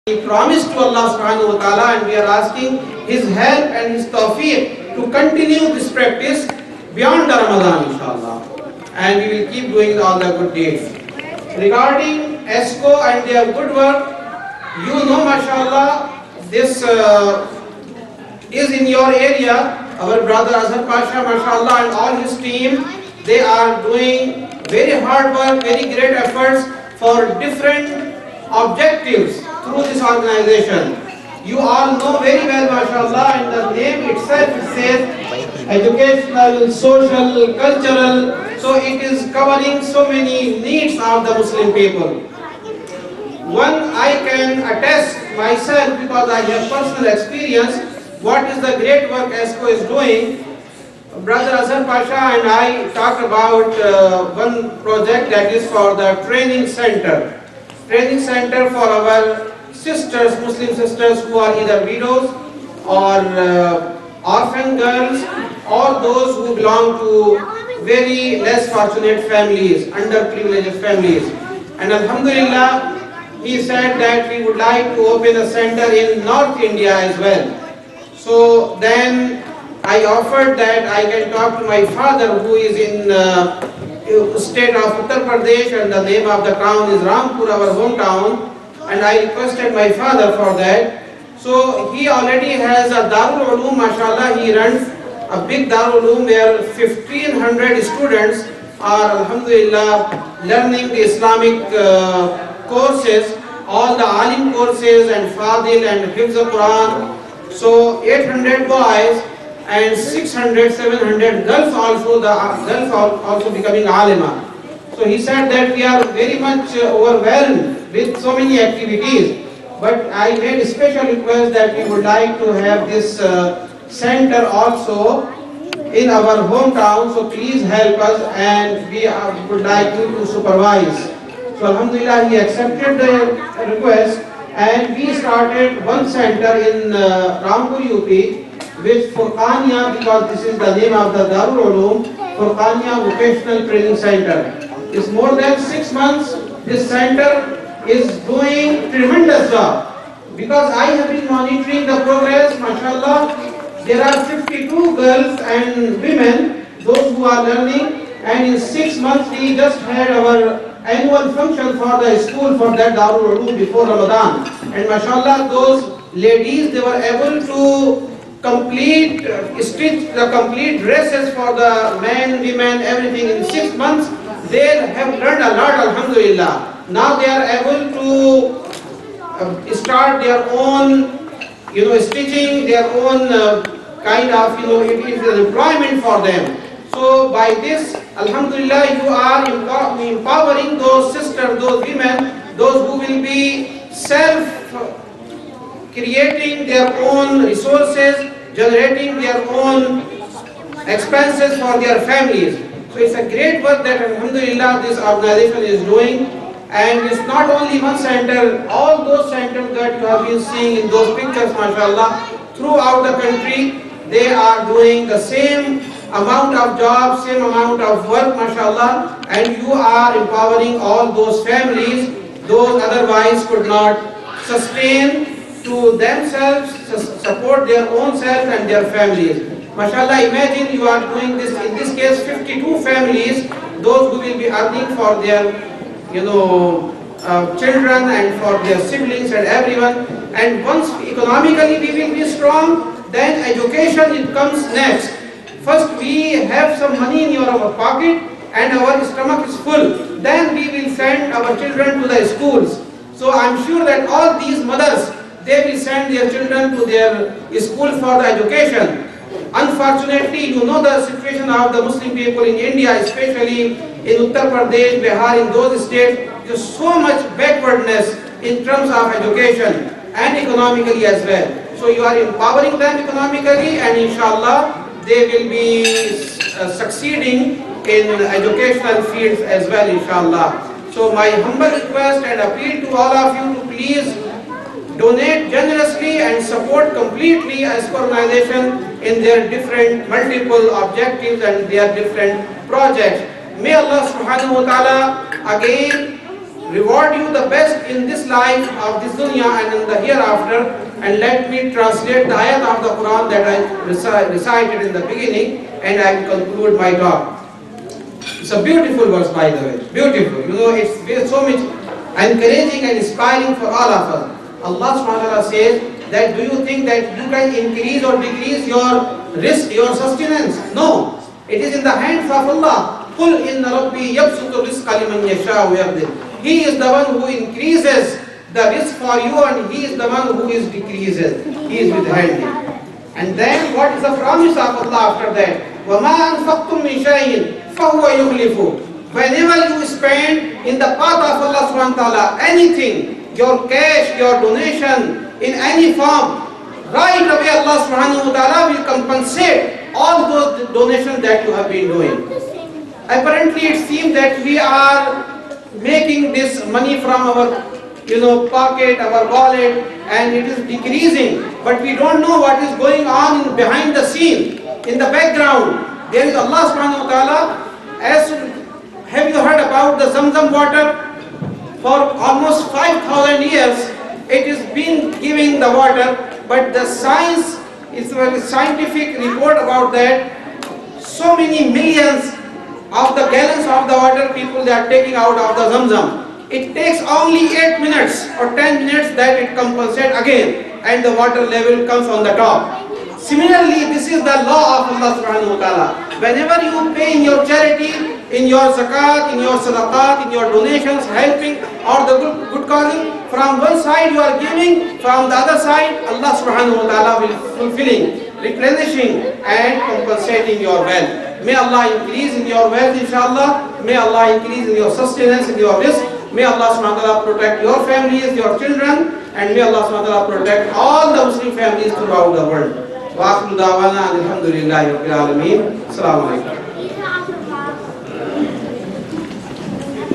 We promised to Allah subhanahu wa ta'ala, and we are asking His help and His tawfiq to continue this practice beyond the Ramadan, inshallah. And we will keep doing all the good deeds. Regarding ESCO and their good work, you know, mashallah, this is in your area. Our brother Azhar Pasha, mashallah, and all his team, they are doing very hard work, very great efforts for different objectives through this organization. You all know very well, mashallah, and the name itself it says educational, social, cultural, so it is covering so many needs of the Muslim people. One, I can attest myself because I have personal experience what is the great work ESCO is doing. Brother Azhar Pasha and I talked about one project that is for the training center for our sisters, Muslim sisters who are either widows or orphan girls, or those who belong to very less fortunate families, underprivileged families. And Alhamdulillah, he said that we would like to open a center in North India as well. So then I offered that I can talk to my father who is in state of Uttar Pradesh, and the name of the town is Rampur, our hometown, and I requested my father for that. So he already has a Darul Uloom, mashallah, he runs a big Darul Uloom where 1500 students are, alhamdulillah, learning the Islamic courses, all the Alim courses and Fadil and Hifz al-Quran. So 800 boys and 600, 700 girls also, the girls are also becoming alima. So he said that we are very much overwhelmed with so many activities, but I made a special request that we would like to have this center also in our hometown, so please help us, and we would like you to supervise. So alhamdulillah, he accepted the request, and we started one center in Rampur UP, with Furqania, because this is the name of the Darul Uloom, Furqania Vocational Training Center. It's more than 6 months. This center is doing tremendous job, because I have been monitoring the progress, mashallah. There are 52 girls and women, those who are learning, and in 6 months we just had our annual function for the school for that Darul Uloom before Ramadan. And mashallah, those ladies, they were able to stitch the complete dresses for the men, women, everything in 6 months. They have learned a lot, alhamdulillah. Now they are able to start their own, stitching, their own kind of, it is an employment for them. So by this, alhamdulillah, you are empowering those sisters, those women, those who will be creating their own resources, generating their own expenses for their families. So it's a great work that alhamdulillah this organization is doing. And it's not only one center, all those centers that you have been seeing in those pictures, mashallah, throughout the country, they are doing the same amount of jobs, same amount of work, mashallah, and you are empowering all those families, those otherwise could not sustain to themselves, support their own self and their families. Mashallah, imagine you are doing this, in this case 52 families, those who will be earning for their children and for their siblings and everyone. And once economically we will be strong, then education it comes next. First we have some money in our pocket and our stomach is full. Then we will send our children to the schools. So I'm sure that all these mothers, they will send their children to their school for the education. Unfortunately, you know the situation of the Muslim people in India, especially in Uttar Pradesh, Bihar, in those states, there is so much backwardness in terms of education and economically as well. So you are empowering them economically, and inshallah, they will be succeeding in educational fields as well, inshallah. So my humble request and appeal to all of you to please donate generously and support completely as organization in their different multiple objectives and their different projects. May Allah subhanahu wa ta'ala again reward you the best in this life of this dunya and in the hereafter. And let me translate the ayat of the Quran that I recited in the beginning, and I will conclude my talk. It's a beautiful verse, by the way. Beautiful. You know, it's so much encouraging and inspiring for all of us. Allah subhanahu wa ta'ala says that do you think that you can increase or decrease your risk, your sustenance? No. It is in the hands of Allah. قُلْ إِنَّ رَبِّي يَبْسُطُ الرِّزْقَ لِمَنْ يَشَاءُ وَيَقْدِرُ. He is the one who increases the risk for you, and He is the one who is decreases. He is withholding. And then what is the promise of Allah after that? وَمَا أَنفَقْتُم مِّن شَيْءٍ فَهُوَ يُخْلِفُهُ. Whenever you spend in the path of Allah subhanahu wa ta'ala, anything, your cash, your donation, in any form, right away Allah subhanahu wa ta'ala will compensate all those donations that you have been doing. Apparently it seems that we are making this money from our pocket, our wallet, and it is decreasing, but we don't know what is going on behind the scene, in the background. There is Allah subhanahu wa ta'ala. Have you heard about the Zamzam water? For almost 5,000 years it is been giving the water, but the science is a scientific report about that. So many millions of the gallons of the water people they are taking out of the Zamzam. It takes only 8 minutes or 10 minutes that it compensates again, and the water level comes on the top. Similarly, this is the law of Allah subhanahu wa ta'ala. Whenever you pay in your charity, in your zakat, in your sadaqat, in your donations, helping or the good causing, from one side you are giving, from the other side Allah subhanahu wa ta'ala will fulfilling, replenishing and compensating your wealth. May Allah increase in your wealth, inshallah. May Allah increase in your sustenance, in your risk. May Allah subhanahu wa ta'ala protect your families, your children, and may Allah subhanahu wa ta'ala protect all the Muslim families throughout the world. Wa akhiru da'wana alhamdulillahi rabbil alameen. Assalamu alaikum.